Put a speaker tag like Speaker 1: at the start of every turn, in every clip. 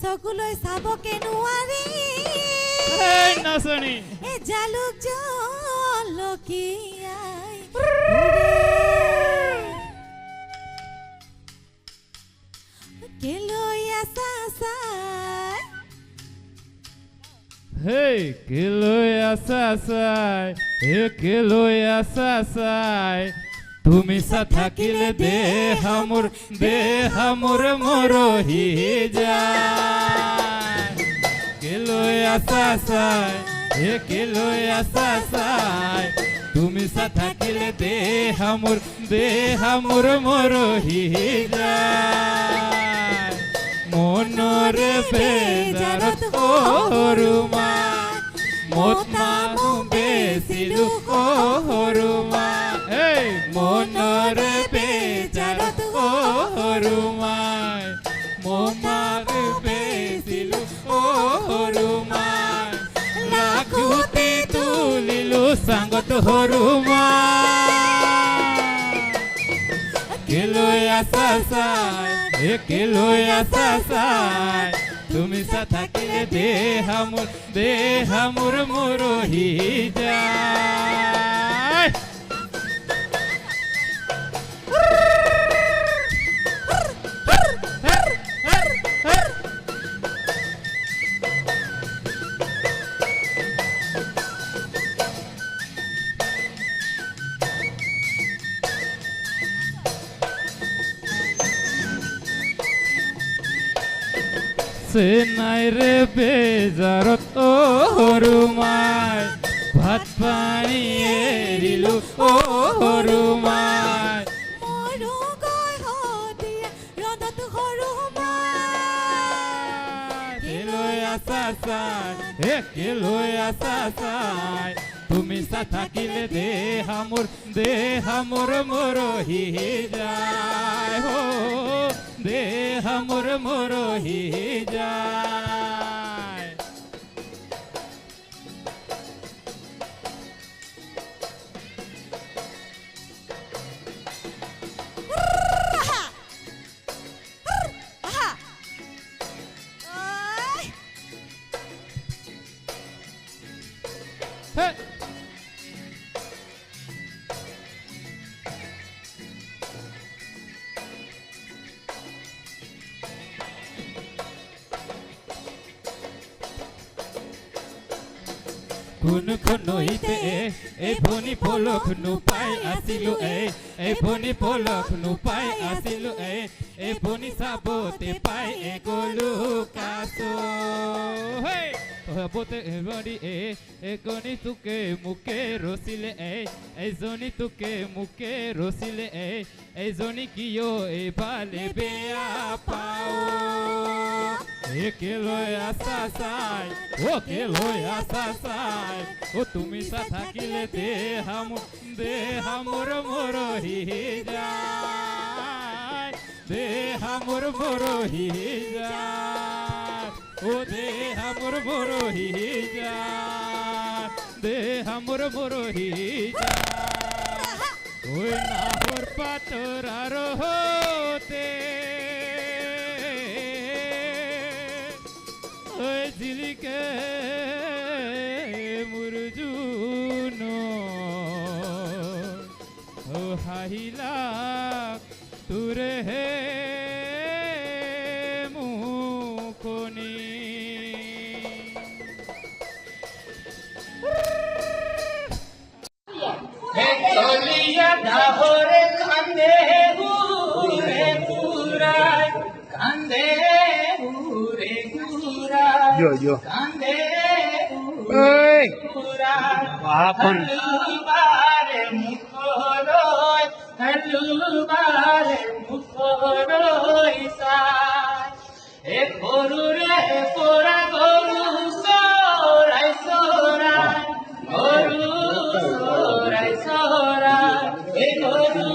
Speaker 1: চকুলৈ চাবকে নোৱাৰি
Speaker 2: নাচনী
Speaker 1: এ জালুক জলকীয়াই কেলৈ আছা চাই
Speaker 2: হেই কেলৈ আছা চাই কেলৈ আছা চাই তুমি থাকিলে দেহ মোৰ মৰহি যায় কেলৈ আছা চাই কেলৈ আছা চাই তুমি থাকিলে দেহ মোৰ মৰহি যায় মনৰে বেজাৰত সৰুমা মতামো বেচিলো সৰুমা এই মনৰে বেজাৰত সৰুমাই মমাক বেচিলো সৰুমাই লাখুটি তুলিলো চাংগত সৰুমাই কেলৈ আছা চাই কেলৈ আছা চাই তুমি থাকিলে দেহ মোৰ মৰহি যায় নাই রে বেজাৰত সৰুমাই ভাত পানী এৰিলো সৰুমাই
Speaker 1: মৰো গৈ হদিয়া ৰদত সৰুমাই
Speaker 2: কেলৈ আছা চাই কেলৈ আছা চাই তুমি থাকিলে দেহ মোৰ মৰহি যায় হো দেহ মোৰ মৰহি যায় হে কোনখন নৈতে এই ভনী পলক নোপাই আছিলো এই ভনী পলক নোপাই আছিলো এই ভনী চাবতে পাই গলো কাছো হবতে এবাৰি এজনী তোকে মোকে ৰচিলে এইজনী তোকে মোকে ৰচিলে এইজনী কিয় এইফালে বেয়া পাওঁ কেলৈ আছা চাই কেলৈ আছা চাই তুমি থাকিলে দেহ মোৰ মৰহি যায় দেহ মোৰ মৰহি যায় দেহ মোৰ মৰহি যায় দেহ মোৰ মৰহি যায় নাহৰ পাতৰ আৰু হতে জিলিকে মোৰ জুন হাহিলা তোৰে হে মুখনি
Speaker 3: চলিয়া ডাহরে কান্দে ঘুরে ঘুরায় কান্দে ঘুরে ঘুরায় কান্দে ঘুরায় হলুবারে মুখরয় হলুবারে মুখরয় সায় এ গরুরে পোড়া গরু সরাই সরাই গরু সরাই সরাই এ গরু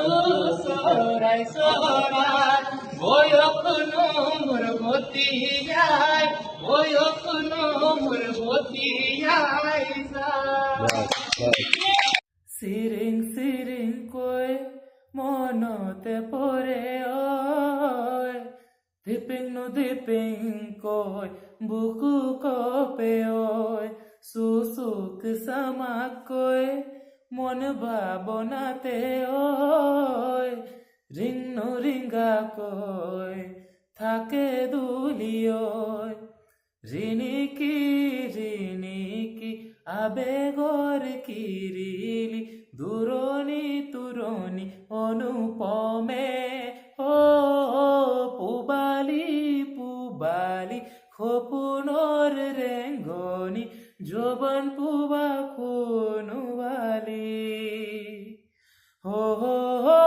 Speaker 3: সরাই সরাই বয়কনো মোর মতিয়াই বয়কনো মোর মতিয়াই
Speaker 4: সিরিং সিরিং কই মনতে পরে
Speaker 3: Diping no diping koy buku kope oy susuk samak koy mon babonate oy ring no ringa koy থাকে দুলি ওই রিনিকি আবেগর কিরিলি দুরনি তুরনি অনুপমে ও পুবালি খোপুনর রেঙ্গনি জোবন পুবা খুনুবালি হো হো হো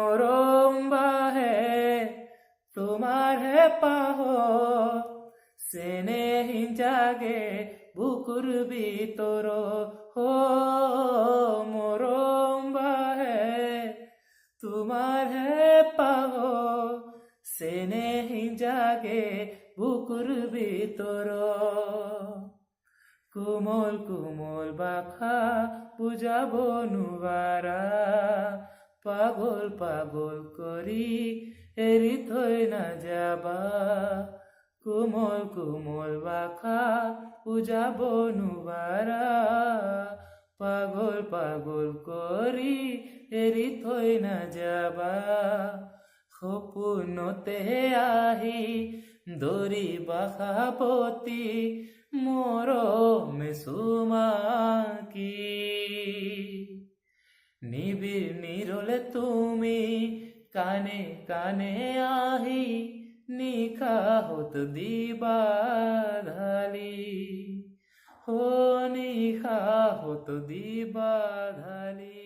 Speaker 3: মরম্বা হে তোমার হে পাহ সেনে জাগে বুকুর ভিতর হো মরম্বা হে তোমার হে পাহ সেনে জাগে বুকুর ভিতর কোমল কোমল বাখা বুঝাবো নুবারা পাগল পাগল করি এরি থই না যাবা কোমল কোমল বাখা বুঝাবো নুবারা পাগল পাগল করি এরি থই না যাবা সপোনতে আহি দরি বাখাপতি মরমে সুমাকি নিবিড় নিরলে তুমি কানে কানে আহি নিখা হত দিবাধালি হো নিখা হত দিবাধালি